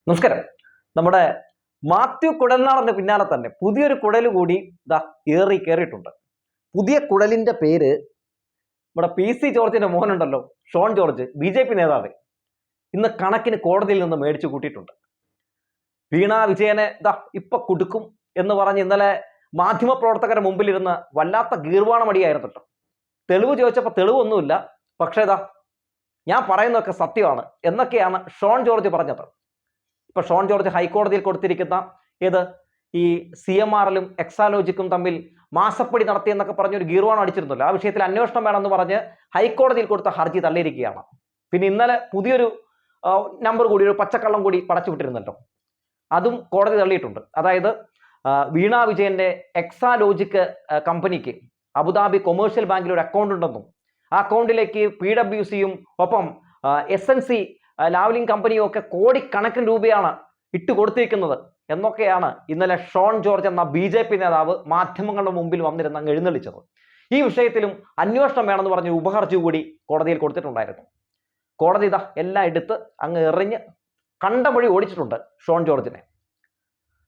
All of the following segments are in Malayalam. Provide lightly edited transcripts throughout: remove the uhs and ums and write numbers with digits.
നമസ്കാരം. നമ്മുടെ മാത്യു കുഴൽനാടന്റെ പിന്നാലെ തന്നെ പുതിയൊരു കുഴൽ കൂടി കയറിയിട്ടുണ്ട്. പുതിയ കുഴലിന്റെ പേര് നമ്മുടെ PC ജോർജിന്റെ മോനുണ്ടല്ലോ, ഷോൺ ജോർജ്, BJP നേതാവ്, ഇന്ന് കണക്കിന് കോടതിയിൽ നിന്ന് മേടിച്ചു കൂട്ടിയിട്ടുണ്ട്. വീണ വിജയനെ ഇപ്പൊ കുടുക്കും എന്ന് പറഞ്ഞ് ഇന്നലെ മാധ്യമപ്രവർത്തകരുടെ മുമ്പിലിരുന്ന് വല്ലാത്ത ഗീർവാണമടിയായിരുന്നല്ലോ. തെളിവ് ചോദിച്ചപ്പോൾ തെളിവൊന്നുമില്ല, പക്ഷേ ഞാൻ പറയുന്നതൊക്കെ സത്യമാണ് എന്നൊക്കെയാണ് ഷോൺ ജോർജ് പറഞ്ഞത്. ഇപ്പൊ ഷോൺ ജോർജ് ഹൈക്കോടതിയിൽ കൊടുത്തിരിക്കുന്ന ഈ CMRലും എക്സാലോജിക്കും തമ്മിൽ മാസപ്പടി നടത്തിയെന്നൊക്കെ പറഞ്ഞൊരു ഗീർവാണം അടിച്ചിരുന്നല്ലോ. ആ വിഷയത്തിൽ അന്വേഷണം വേണമെന്ന് പറഞ്ഞ് ഹൈക്കോടതിയിൽ കൊടുത്ത ഹർജി തള്ളിയിരിക്കുകയാണ്. പിന്നെ ഇന്നലെ പുതിയൊരു നമ്പർ കൂടി, ഒരു പച്ചക്കള്ളം കൂടി പടച്ചു വിട്ടിരുന്നല്ലോ, അതും കോടതി തള്ളിയിട്ടുണ്ട്. അതായത് വീണ വിജയന്റെ എക്സാലോജിക് കമ്പനിക്ക് അബുദാബി കൊമേഴ്ഷ്യൽ ബാങ്കിൽ ഒരു അക്കൗണ്ട് ഉണ്ടെന്നും ആ അക്കൗണ്ടിലേക്ക് PWCയും ഒപ്പം SNC ലാവ്ലിംഗ് കമ്പനിയും ഒക്കെ കോടിക്കണക്കിന് രൂപയാണ് ഇട്ട് കൊടുത്തിരിക്കുന്നത് എന്നൊക്കെയാണ് ഇന്നലെ ഷോൺ ജോർജ് എന്ന BJP നേതാവ് മാധ്യമങ്ങളുടെ മുമ്പിൽ വന്നിരുന്ന് അങ്ങ് എഴുന്നള്ളിച്ചത്. ഈ വിഷയത്തിലും അന്വേഷണം വേണമെന്ന് പറഞ്ഞ ഉപഹർജി കൂടി കോടതിയിൽ കൊടുത്തിട്ടുണ്ടായിരുന്നു. കോടതി എല്ലാം എടുത്ത് അങ്ങ് എറിഞ്ഞ് കണ്ടമൊഴി ഓടിച്ചിട്ടുണ്ട് ഷോൺ ജോർജിനെ.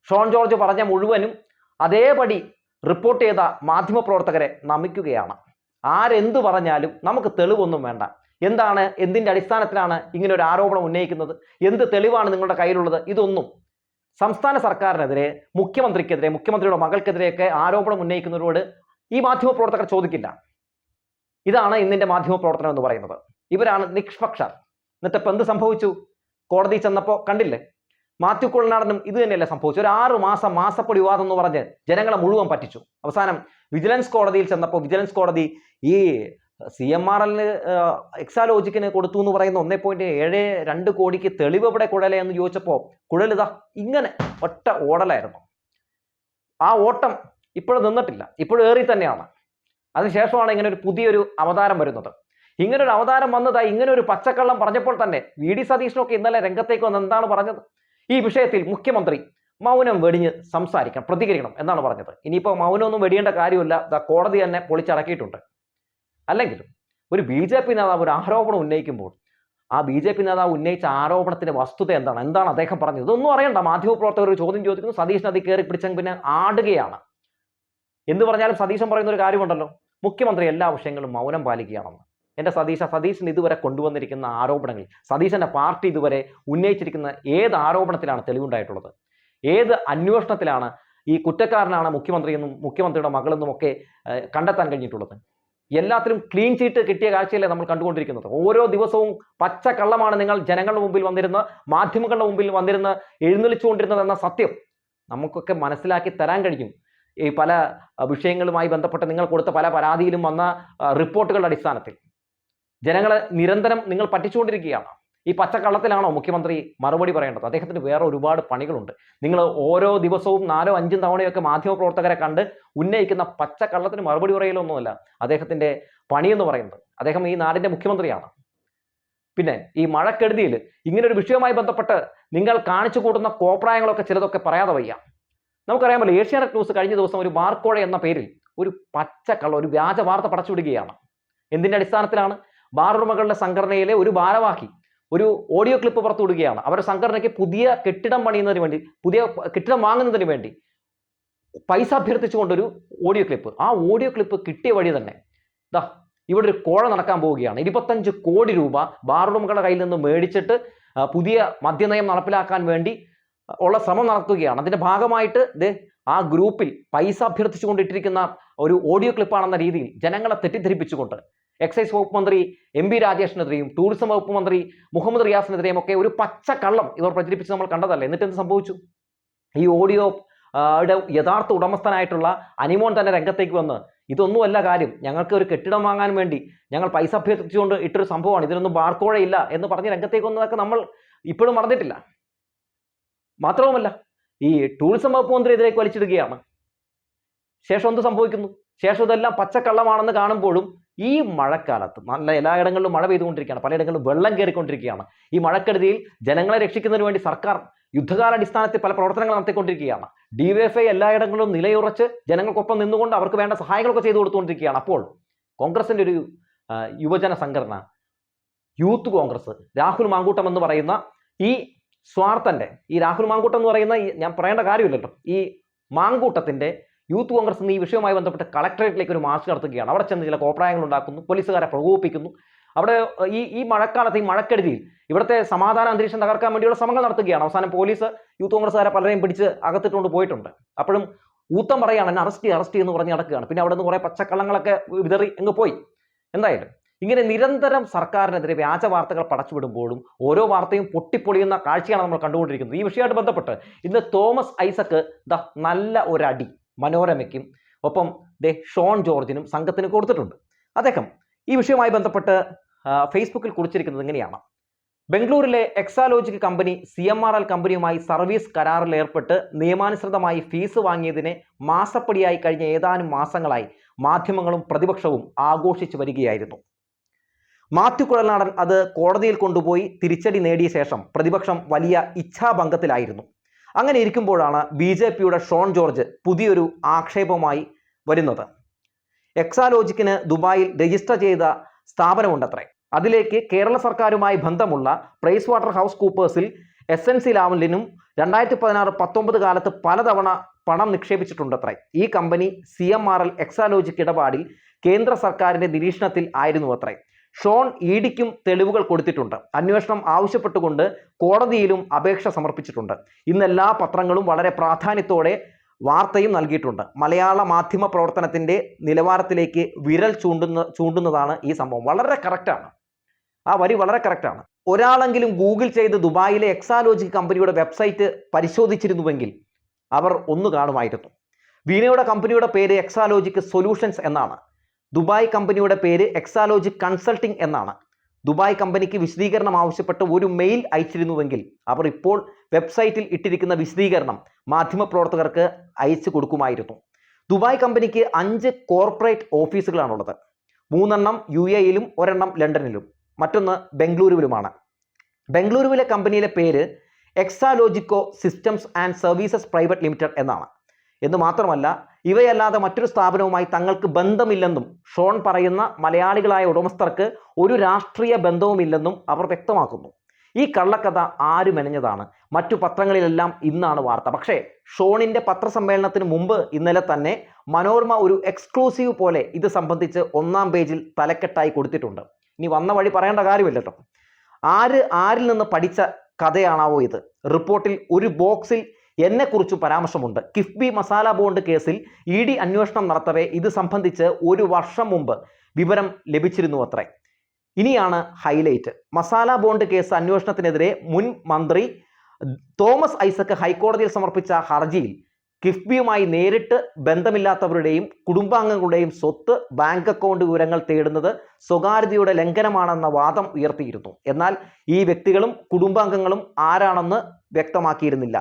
ഷോൺ ജോർജ് പറഞ്ഞ മുഴുവനും അതേപടി റിപ്പോർട്ട് ചെയ്ത മാധ്യമപ്രവർത്തകരെ നമിക്കുകയാണ്. ആരെന്ത് പറഞ്ഞാലും നമുക്ക് തെളിവൊന്നും വേണ്ട. എന്തിന്റെ അടിസ്ഥാനത്തിലാണ് ഇങ്ങനെ ഒരു ആരോപണം ഉന്നയിക്കുന്നത്? എന്ത് തെളിവാണ് നിങ്ങളുടെ കയ്യിലുള്ളത്? ഇതൊന്നും സംസ്ഥാന സർക്കാരിനെതിരെ, മുഖ്യമന്ത്രിക്കെതിരെ, മുഖ്യമന്ത്രിയുടെ മകൾക്കെതിരെയൊക്കെ ആരോപണം ഉന്നയിക്കുന്നവരോട് ഈ മാധ്യമപ്രവർത്തകർ ചോദിക്കില്ല. ഇതാണ് ഇന്നിന്റെ മാധ്യമപ്രവർത്തനം എന്ന് പറയുന്നത്. ഇവരാണ് നിഷ്പക്ഷർ. എന്നിട്ട് ഇപ്പം എന്ത് സംഭവിച്ചു? കോടതി ചെന്നപ്പോൾ കണ്ടില്ലേ, മാത്യു കുഴൽനാടനും ഇത് തന്നെയല്ലേ സംഭവിച്ചു. ഒരു 6 മാസം മാസപ്പടി വിവാദം എന്ന് പറഞ്ഞ് ജനങ്ങളെ മുഴുവൻ പറ്റിച്ചു. അവസാനം വിജിലൻസ് കോടതിയിൽ ചെന്നപ്പോൾ വിജിലൻസ് കോടതി ഈ CMRലിന് എക്സാലോജിക്കിന് കൊടുത്തു എന്ന് പറയുന്ന 1.72 കോടിക്ക് തെളിവ് എവിടെ കുഴലേ എന്ന് ചോദിച്ചപ്പോൾ കുഴലിതാ ഇങ്ങനെ ഒറ്റ ഓടലായിരുന്നു. ആ ഓട്ടം ഇപ്പോഴും നിന്നിട്ടില്ല, ഇപ്പോഴും ഏറി തന്നെയാണ്. അതിനുശേഷമാണ് ഇങ്ങനെ ഒരു പുതിയൊരു അവതാരം വരുന്നത്. ഇങ്ങനെ ഒരു അവതാരം വന്നതായി ഇങ്ങനെ ഒരു പച്ചക്കള്ളം പറഞ്ഞപ്പോൾ തന്നെ VD സതീശനൊക്കെ ഇന്നലെ രംഗത്തേക്ക് വന്ന് എന്താണ് പറഞ്ഞത്? ഈ വിഷയത്തിൽ മുഖ്യമന്ത്രി മൗനം വെടിഞ്ഞ് സംസാരിക്കണം, പ്രതികരിക്കണം എന്നാണ് പറഞ്ഞത്. ഇനിയിപ്പോൾ മൗനമൊന്നും വെടിയേണ്ട കാര്യമില്ല, കോടതി തന്നെ പൊളിച്ചടക്കിയിട്ടുണ്ട്. അല്ലെങ്കിലും ഒരു BJP നേതാവ് ഒരു ആരോപണം ഉന്നയിക്കുമ്പോൾ ആ BJP നേതാവ് ഉന്നയിച്ച ആരോപണത്തിന്റെ വസ്തുത എന്താണ് അദ്ദേഹം പറഞ്ഞത്? ഇതൊന്നും അറിയണ്ട. മാധ്യമപ്രവർത്തകർ ഒരു ചോദ്യം ചോദിക്കുന്നു, സതീശൻ അത് കയറി പിടിച്ചെങ്കിൽ പിന്നെ ആടുകയാണ്. എന്ത് പറഞ്ഞാലും സതീശൻ പറയുന്ന ഒരു കാര്യമുണ്ടല്ലോ, മുഖ്യമന്ത്രി എല്ലാ വിഷയങ്ങളും മൗനം പാലിക്കുകയാണെന്ന്. എൻ്റെ സതീശൻ ഇതുവരെ കൊണ്ടുവന്നിരിക്കുന്ന ആരോപണങ്ങൾ, സതീശന്റെ പാർട്ടി ഇതുവരെ ഉന്നയിച്ചിരിക്കുന്ന ഏത് ആരോപണത്തിലാണ് തെളിവുണ്ടായിട്ടുള്ളത്? ഏത് അന്വേഷണത്തിലാണ് ഈ കുറ്റക്കാരനാണ് മുഖ്യമന്ത്രിയെന്നും മുഖ്യമന്ത്രിയുടെ മകളെന്നും ഒക്കെ കണ്ടെത്താൻ കഴിഞ്ഞിട്ടുള്ളത്? എല്ലാത്തിലും ക്ലീൻ ചീറ്റ് കിട്ടിയ കാഴ്ചയല്ലേ നമ്മൾ കണ്ടുകൊണ്ടിരിക്കുന്നത്. ഓരോ ദിവസവും പച്ച കള്ളമാണ് നിങ്ങൾ ജനങ്ങളുടെ മുമ്പിൽ വന്നിരുന്ന്, മാധ്യമങ്ങളുടെ മുമ്പിൽ വന്നിരുന്ന് എഴുന്നള്ളിച്ചുകൊണ്ടിരുന്നത് എന്ന സത്യം നമുക്കൊക്കെ മനസ്സിലാക്കി തരാൻ കഴിയും. ഈ പല വിഷയങ്ങളുമായി ബന്ധപ്പെട്ട് നിങ്ങൾ കൊടുത്ത പല പരാതിയിലും വന്ന റിപ്പോർട്ടുകളുടെ അടിസ്ഥാനത്തിൽ ജനങ്ങളെ നിരന്തരം നിങ്ങൾ പറ്റിച്ചുകൊണ്ടിരിക്കുകയാണ്. ഈ പച്ചക്കള്ളത്തിലാണോ മുഖ്യമന്ത്രി മറുപടി പറയേണ്ടത്? അദ്ദേഹത്തിന് വേറെ ഒരുപാട് പണികളുണ്ട്. നിങ്ങൾ ഓരോ ദിവസവും 4 5 തവണയൊക്കെ മാധ്യമപ്രവർത്തകരെ കണ്ട് ഉന്നയിക്കുന്ന പച്ചക്കള്ളത്തിന് മറുപടി പറയലൊന്നുമല്ല അദ്ദേഹത്തിന്റെ പണിയെന്ന് പറയുന്നത്. അദ്ദേഹം ഈ നാടിന്റെ മുഖ്യമന്ത്രിയാണ്. പിന്നെ ഈ മഴക്കെടുതിയിൽ ഇങ്ങനെ ഒരു വിഷയവുമായി ബന്ധപ്പെട്ട് നിങ്ങൾ കാണിച്ചു കൂട്ടുന്ന കോപ്രായങ്ങളൊക്കെ ചിലതൊക്കെ പറയാതെ വയ്യ. നമുക്കറിയാമല്ലോ, ഏഷ്യാനെറ്റ് ന്യൂസ് കഴിഞ്ഞ ദിവസം ഒരു ബാർക്കോഴ എന്ന പേരിൽ ഒരു പച്ചക്കള്ള, ഒരു വ്യാജ വാർത്ത പടച്ചുവിടുകയാണ്. എന്തിന്റെ അടിസ്ഥാനത്തിലാണ്? ബാറുടമകളുടെ സംഘടനയിലെ ഒരു ഭാരവാഹി ഒരു ഓഡിയോ ക്ലിപ്പ് പുറത്തുവിടുകയാണ്. അവരുടെ സംഘടനയ്ക്ക് പുതിയ കെട്ടിടം പണിയുന്നതിന് വേണ്ടി, പുതിയ കെട്ടിടം വാങ്ങുന്നതിന് വേണ്ടി പൈസ അഭ്യർത്ഥിച്ചുകൊണ്ടൊരു ഓഡിയോ ക്ലിപ്പ്. ആ ഓഡിയോ ക്ലിപ്പ് കിട്ടിയ വഴി തന്നെ ഇവിടെ ഒരു കോഴ നടക്കാൻ പോവുകയാണ്. 25 കോടി രൂപ ബാറുടമകളുടെ കയ്യിൽ നിന്ന് മേടിച്ചിട്ട് പുതിയ മദ്യനയം നടപ്പിലാക്കാൻ വേണ്ടി ഉള്ള ശ്രമം നടത്തുകയാണ്. അതിന്റെ ഭാഗമായിട്ട് ആ ഗ്രൂപ്പിൽ പൈസ അഭ്യർത്ഥിച്ചുകൊണ്ടിട്ടിരിക്കുന്ന ഒരു ഓഡിയോ ക്ലിപ്പാണെന്ന രീതിയിൽ ജനങ്ങളെ തെറ്റിദ്ധരിപ്പിച്ചുകൊണ്ട് എക്സൈസ് വകുപ്പ് മന്ത്രി MB രാജേഷിനെതിരെയും ടൂറിസം വകുപ്പ് മന്ത്രി മുഹമ്മദ് റിയാസിനെതിരെയും ഒക്കെ ഒരു പച്ചക്കള്ളം ഇവർ പ്രചരിപ്പിച്ച് നമ്മൾ കണ്ടതല്ലേ. എന്നിട്ട് എന്ത് സംഭവിച്ചു? ഈ ഓഡിയോയുടെ യഥാർത്ഥ ഉടമസ്ഥനായിട്ടുള്ള അനിമോൻ തന്നെ രംഗത്തേക്ക് വന്ന് ഇതൊന്നുമല്ല കാര്യം, ഞങ്ങൾക്ക് ഒരു കെട്ടിടം വാങ്ങാൻ വേണ്ടി ഞങ്ങൾ പൈസ അഭ്യർത്ഥിച്ചുകൊണ്ട് ഇട്ടൊരു സംഭവമാണ്, ഇതിനൊന്നും ബാർക്കോഴയില്ല എന്ന് പറഞ്ഞ് രംഗത്തേക്ക് വന്നതൊക്കെ നമ്മൾ ഇപ്പോഴും മറന്നിട്ടില്ല. മാത്രവുമല്ല, ഈ ടൂറിസം വകുപ്പ് മന്ത്രി ഇതിലേക്ക് വലിച്ചിടുകയാണ്. ശേഷം എന്ത് സംഭവിക്കുന്നു? ശേഷം ഇതെല്ലാം പച്ചക്കള്ളമാണെന്ന് കാണുമ്പോഴും ഈ മഴക്കാലത്ത് നല്ല എല്ലായിടങ്ങളിലും മഴ പെയ്തുകൊണ്ടിരിക്കുകയാണ്, പലയിടങ്ങളിലും വെള്ളം കയറിക്കൊണ്ടിരിക്കുകയാണ്. ഈ മഴക്കെടുതിയിൽ ജനങ്ങളെ രക്ഷിക്കുന്നതിന് വേണ്ടി സർക്കാർ യുദ്ധകാലാടിസ്ഥാനത്തിൽ പല പ്രവർത്തനങ്ങൾ നടത്തിക്കൊണ്ടിരിക്കുകയാണ്. DYFI എല്ലായിടങ്ങളിലും നിലയുറച്ച് ജനങ്ങൾക്കൊപ്പം നിന്നുകൊണ്ട് അവർക്ക് വേണ്ട സഹായങ്ങളൊക്കെ ചെയ്തു കൊടുത്തുകൊണ്ടിരിക്കുകയാണ്. അപ്പോൾ കോൺഗ്രസിന്റെ ഒരു യുവജന സംഘടന യൂത്ത് കോൺഗ്രസ്, രാഹുൽ മാങ്കൂട്ടം എന്ന് പറയുന്ന ഈ സ്വാർത്ഥന്റെ ഈ രാഹുൽ മാങ്കൂട്ടം എന്ന് പറയുന്ന ഞാൻ പറയേണ്ട കാര്യമില്ലല്ലോ, ഈ മാങ്കൂട്ടത്തിന്റെ യൂത്ത് കോൺഗ്രസ് ഈ വിഷയവുമായി ബന്ധപ്പെട്ട് കളക്ടറേറ്റിലേക്ക് ഒരു മാർച്ച് നടത്തുകയാണ്. അവിടെ ചെന്ന് ചില കോപ്രായങ്ങൾ ഉണ്ടാക്കുന്നു, പോലീസുകാരെ പ്രകോപിപ്പിക്കുന്നു. അവിടെ ഈ മഴക്കാലത്ത് ഈ മഴക്കെടുതിയിൽ ഇവിടുത്തെ സമാധാന അന്തരീക്ഷം തകർക്കാൻ വേണ്ടിയുള്ള ശ്രമങ്ങൾ നടത്തുകയാണ്. അവസാനം പോലീസ് യൂത്ത് കോൺഗ്രസ്സുകാരെ പലരെയും പിടിച്ച് അകത്തിട്ടുകൊണ്ട് പോയിട്ടുണ്ട്. അപ്പോഴും ഊത്തം പറയാണ് എന്നെ അറസ്റ്റ് എന്ന് പറഞ്ഞ് നടക്കുകയാണ്. പിന്നെ അവിടെ നിന്ന് കുറെ പച്ചക്കള്ളങ്ങളൊക്കെ വിതറി അങ്ങ് പോയി. എന്തായാലും ഇങ്ങനെ നിരന്തരം സർക്കാരിനെതിരെ വ്യാജ വാർത്തകൾ പടച്ചുവിടുമ്പോഴും ഓരോ വാർത്തയും പൊട്ടിപ്പൊളിയുന്ന കാഴ്ചയാണ് നമ്മൾ കണ്ടുകൊണ്ടിരിക്കുന്നത്. ഈ വിഷയമായിട്ട് ബന്ധപ്പെട്ട് ഇന്ന് തോമസ് ഐസക്ക് നല്ല ഒരടി മനോരമയ്ക്കും ഒപ്പം ഷോൺ ജോർജിനും സംഘത്തിന് കൊടുത്തിട്ടുണ്ട്. അദ്ദേഹം ഈ വിഷയവുമായി ബന്ധപ്പെട്ട് ഫേസ്ബുക്കിൽ കുറിച്ചിരിക്കുന്നത് ഇങ്ങനെയാണ്: ബംഗളൂരിലെ എക്സാലോജിക് കമ്പനി CMRL കമ്പനിയുമായി സർവീസ് കരാറിൽ ഏർപ്പെട്ട് നിയമാനുസൃതമായി ഫീസ് വാങ്ങിയതിനെ മാസപ്പടിയായി കഴിഞ്ഞ ഏതാനും മാസങ്ങളായി മാധ്യമങ്ങളും പ്രതിപക്ഷവും ആഘോഷിച്ചു വരികയായിരുന്നു. മാത്യു കുഴൽനാടൻ അത് കോടതിയിൽ കൊണ്ടുപോയി തിരിച്ചടി നേടിയ ശേഷം പ്രതിപക്ഷം വലിയ ഇച്ഛാഭംഗത്തിലായിരുന്നു. അങ്ങനെ ഇരിക്കുമ്പോഴാണ് BJPയുടെ ഷോൺ ജോർജ് പുതിയൊരു ആക്ഷേപവുമായി വരുന്നത്. എക്സാലോജിക്കിന് ദുബായിൽ രജിസ്റ്റർ ചെയ്ത സ്ഥാപനമുണ്ടത്രേ. അതിലേക്ക് കേരള സർക്കാരുമായി ബന്ധമുള്ള പ്രൈസ് വാട്ടർ ഹൗസ് കൂപ്പേഴ്സിൽ SNC ലാവലിനും 2016-19 കാലത്ത് പലതവണ പണം നിക്ഷേപിച്ചിട്ടുണ്ടത്രേ. ഈ കമ്പനി CMRL എക്സാലോജിക് ഇടപാടിൽ കേന്ദ്ര സർക്കാരിന്റെ നിരീക്ഷണത്തിൽ ആയിരുന്നു അത്രേ. ഷോൺ EDക്കും തെളിവുകൾ കൊടുത്തിട്ടുണ്ട്. അന്വേഷണം ആവശ്യപ്പെട്ടുകൊണ്ട് കോടതിയിലും അപേക്ഷ സമർപ്പിച്ചിട്ടുണ്ട്. ഇന്ന് എല്ലാ പത്രങ്ങളും വളരെ പ്രാധാന്യത്തോടെ വാർത്തയും നൽകിയിട്ടുണ്ട്. മലയാള മാധ്യമ പ്രവർത്തനത്തിന്റെ നിലവാരത്തിലേക്ക് വിരൽ ചൂണ്ടുന്നതാണ് ഈ സംഭവം. വളരെ കറക്റ്റാണ്, ആ വരി വളരെ കറക്റ്റാണ്. ഒരാളെങ്കിലും ഗൂഗിൾ ചെയ്ത് ദുബായിലെ എക്സാലോജിക് കമ്പനിയുടെ വെബ്സൈറ്റ് പരിശോധിച്ചിരുന്നുവെങ്കിൽ അവർ ഒന്ന് കാണുമായിരുന്നു. വീണയുടെ കമ്പനിയുടെ പേര് എക്സാലോജിക് സൊല്യൂഷൻസ് എന്നാണ്. ദുബായ് കമ്പനിയുടെ പേര് എക്സാലോജിക് കൺസൾട്ടിംഗ് എന്നാണ്. ദുബായ് കമ്പനിക്ക് വിശദീകരണം ആവശ്യപ്പെട്ട് ഒരു മെയിൽ അയച്ചിരുന്നുവെങ്കിൽ അവർ ഇപ്പോൾ വെബ്സൈറ്റിൽ ഇട്ടിരിക്കുന്ന വിശദീകരണം മാധ്യമപ്രവർത്തകർക്ക് അയച്ചു കൊടുക്കുമായിരുന്നു. ദുബായ് കമ്പനിക്ക് 5 കോർപ്പറേറ്റ് ഓഫീസുകളാണുള്ളത്. 3 UAEയിലും 1 ലണ്ടനിലും മറ്റൊന്ന് ബംഗളൂരുവിലുമാണ്. ബംഗളൂരുവിലെ കമ്പനിയിലെ പേര് എക്സാലോജിക്കോ systems and services private limited എന്നാണ്. എന്ന് മാത്രമല്ല ഇവയല്ലാതെ മറ്റൊരു സ്ഥാപനവുമായി തങ്ങൾക്ക് ബന്ധമില്ലെന്നും ഷോൺ പറയുന്ന മലയാളികളായ ഉടമസ്ഥർക്ക് ഒരു രാഷ്ട്രീയ ബന്ധവുമില്ലെന്നും അവർ വ്യക്തമാക്കുന്നു. ഈ കള്ളക്കഥ ആര് മെനഞ്ഞതാണ്? മറ്റു പത്രങ്ങളിലെല്ലാം ഇന്നാണ് വാർത്ത. പക്ഷേ ഷോണിന്റെ പത്രസമ്മേളനത്തിന് മുമ്പ് ഇന്നലെ തന്നെ മനോരമ ഒരു എക്സ്ക്ലൂസീവ് പോലെ ഇത് സംബന്ധിച്ച് 1-ാം പേജിൽ തലക്കെട്ടായി കൊടുത്തിട്ടുണ്ട്. ഇനി വന്ന വഴി പറയേണ്ട കാര്യമില്ലല്ലോ. ആരിൽ നിന്ന് പഠിച്ച കഥയാണാവോ ഇത്? റിപ്പോർട്ടിൽ ഒരു ബോക്സിൽ എന്നെക്കുറിച്ചും പരാമർശമുണ്ട്. കിഫ്ബി മസാല ബോണ്ട് കേസിൽ ED അന്വേഷണം നടത്തവേ ഇത് സംബന്ധിച്ച് 1 വർഷം മുമ്പ് വിവരം ലഭിച്ചിരുന്നു അത്രേ. ഇനിയാണ് ഹൈലൈറ്റ്. മസാല ബോണ്ട് കേസ് അന്വേഷണത്തിനെതിരെ മുൻ മന്ത്രി തോമസ് ഐസക്ക് ഹൈക്കോടതിയിൽ സമർപ്പിച്ച ഹർജിയിൽ കിഫ്ബിയുമായി നേരിട്ട് ബന്ധമില്ലാത്തവരുടെയും കുടുംബാംഗങ്ങളുടെയും സ്വത്ത്, ബാങ്ക് അക്കൗണ്ട് വിവരങ്ങൾ തേടുന്നത് സ്വകാര്യതയുടെ ലംഘനമാണെന്ന വാദം ഉയർത്തിയിരുന്നു. എന്നാൽ ഈ വ്യക്തികളും കുടുംബാംഗങ്ങളും ആരാണെന്ന് വ്യക്തമാക്കിയിരുന്നില്ല.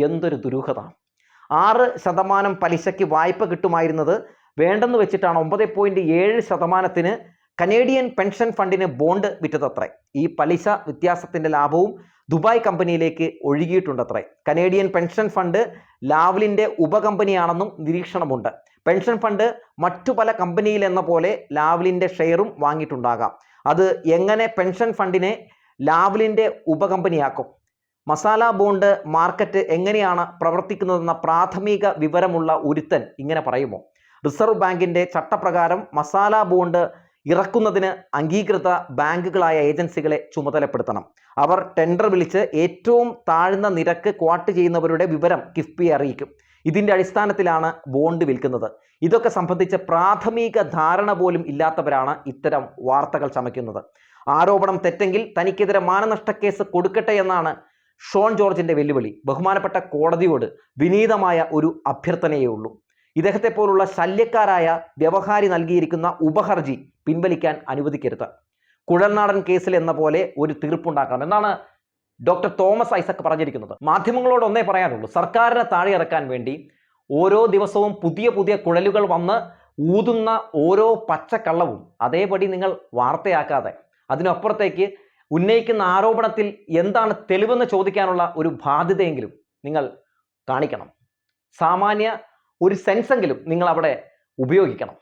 എന്തൊരു ദുരൂഹത! 6% പലിശയ്ക്ക് വായ്പ കിട്ടുമായിരുന്നത് വേണ്ടെന്ന് വെച്ചിട്ടാണ് 9.7% കനേഡിയൻ പെൻഷൻ ഫണ്ടിന് ബോണ്ട് വിറ്റതത്രേ. ഈ പലിശ വ്യത്യാസത്തിന്റെ ലാഭവും ദുബായ് കമ്പനിയിലേക്ക് ഒഴുകിയിട്ടുണ്ടത്രേ. കനേഡിയൻ പെൻഷൻ ഫണ്ട് ലാവ്ലിന്റെ ഉപകമ്പനിയാണെന്നും നിരീക്ഷണമുണ്ട്. പെൻഷൻ ഫണ്ട് മറ്റു പല കമ്പനിയിൽ എന്ന പോലെ ലാവ്ലിന്റെ ഷെയറും വാങ്ങിയിട്ടുണ്ടാകാം. അത് എങ്ങനെ പെൻഷൻ ഫണ്ടിനെ ലാവ്ലിന്റെ ഉപകമ്പനിയാക്കും? മസാല ബോണ്ട് മാർക്കറ്റ് എങ്ങനെയാണ് പ്രവർത്തിക്കുന്നതെന്ന പ്രാഥമിക വിവരമുള്ള ഒരുത്തൻ ഇങ്ങനെ പറയുമോ? റിസർവ് ബാങ്കിന്റെ ചട്ടപ്രകാരം മസാല ബോണ്ട് ഇറക്കുന്നതിന് അംഗീകൃത ബാങ്കുകളായ ഏജൻസികളെ ചുമതലപ്പെടുത്തണം. അവർ ടെൻഡർ വിളിച്ച് ഏറ്റവും താഴ്ന്ന നിരക്ക് ക്വാട്ട് ചെയ്യുന്നവരുടെ വിവരം കിഫ്ബിയെ അറിയിക്കും. ഇതിന്റെ അടിസ്ഥാനത്തിലാണ് ബോണ്ട് വിൽക്കുന്നത്. ഇതൊക്കെ സംബന്ധിച്ച് പ്രാഥമിക ധാരണ പോലും ഇല്ലാത്തവരാണ് ഇത്തരം വാർത്തകൾ ചമയ്ക്കുന്നത്. ആരോപണം തെറ്റെങ്കിൽ തനിക്കെതിരെ മാനനഷ്ടക്കേസ് കൊടുക്കട്ടെ എന്നാണ് ഷോൺ ജോർജിന്റെ വെല്ലുവിളി. ബഹുമാനപ്പെട്ട കോടതിയോട് വിനീതമായ ഒരു അഭ്യർത്ഥനയേ ഉള്ളൂ. ഇദ്ദേഹത്തെ പോലുള്ള ശല്യക്കാരായ വ്യവഹാരി നൽകിയിരിക്കുന്ന ഉപഹർജി പിൻവലിക്കാൻ അനുവദിക്കരുത്. കുഴൽനാടൻ കേസിൽ എന്ന പോലെ ഒരു തീർപ്പുണ്ടാക്കണം എന്നാണ് ഡോക്ടർ തോമസ് ഐസക് പറഞ്ഞിരിക്കുന്നത്. മാധ്യമങ്ങളോട് ഒന്നേ പറയാനുള്ളൂ, സർക്കാരിനെ താഴെ ഇറക്കാൻ വേണ്ടി ഓരോ ദിവസവും പുതിയ കുഴലുകൾ വന്ന് ഊതുന്ന ഓരോ പച്ചക്കള്ളവും അതേപടി നിങ്ങൾ വാർത്തയാക്കാതെ അതിനപ്പുറത്തേക്ക് ഉന്നയിക്കുന്ന ആരോപണത്തിൽ എന്താണ് തെളിവെന്ന് ചോദിക്കാനുള്ള ഒരു ബാധ്യതയെങ്കിലും നിങ്ങൾ കാണിക്കണം. സാമാന്യ ഒരു സെൻസെങ്കിലും നിങ്ങൾ അവിടെ ഉപയോഗിക്കണം.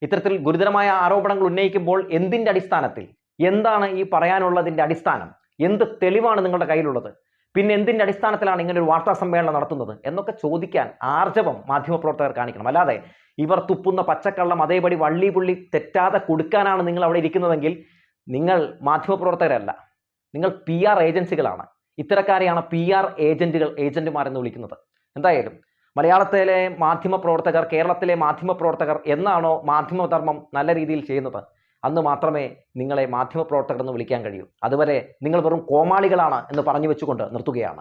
ഇത്തരത്തിൽ ഗുരുതരമായ ആരോപണങ്ങൾ ഉന്നയിക്കുമ്പോൾ എന്തിൻ്റെ അടിസ്ഥാനത്തിൽ, എന്താണ് ഈ പറയാനുള്ളതിൻ്റെ അടിസ്ഥാനം, എന്ത് തെളിവാണ് നിങ്ങളുടെ കയ്യിലുള്ളത്? പിന്നെ എന്തിൻ്റെ അടിസ്ഥാനത്തിലാണ് ഇങ്ങനെ ഒരു വാർത്താ സമ്മേളനം നടത്തുന്നത് എന്നൊക്കെ ചോദിക്കാൻ ആർജവം മാധ്യമപ്രവർത്തകർ കാണിക്കണം. അല്ലാതെ ഇവർ തുപ്പുന്ന പച്ചക്കള്ളം അതേപടി വള്ളി പുള്ളി തെറ്റാതെ കൊടുക്കാനാണ് നിങ്ങൾ അവിടെ ഇരിക്കുന്നതെങ്കിൽ നിങ്ങൾ മാധ്യമപ്രവർത്തകരല്ല, നിങ്ങൾ PR ഏജൻസികളാണ്. ഇത്തരക്കാരെയാണ് PR ഏജന്റുമാരെന്ന് വിളിക്കുന്നത്. എന്തായാലും മലയാളത്തിലെ മാധ്യമപ്രവർത്തകർ, കേരളത്തിലെ മാധ്യമപ്രവർത്തകർ എന്നാണോ മാധ്യമധർമ്മം നല്ല രീതിയിൽ ചെയ്യുന്നത്, അന്ന് മാത്രമേ നിങ്ങളെ മാധ്യമപ്രവർത്തകർ എന്ന് വിളിക്കാൻ കഴിയൂ. അതുവരെ നിങ്ങൾ വെറും കോമാളികളാണ് എന്ന് പറഞ്ഞു വെച്ചുകൊണ്ട് നിർത്തുകയാണ്.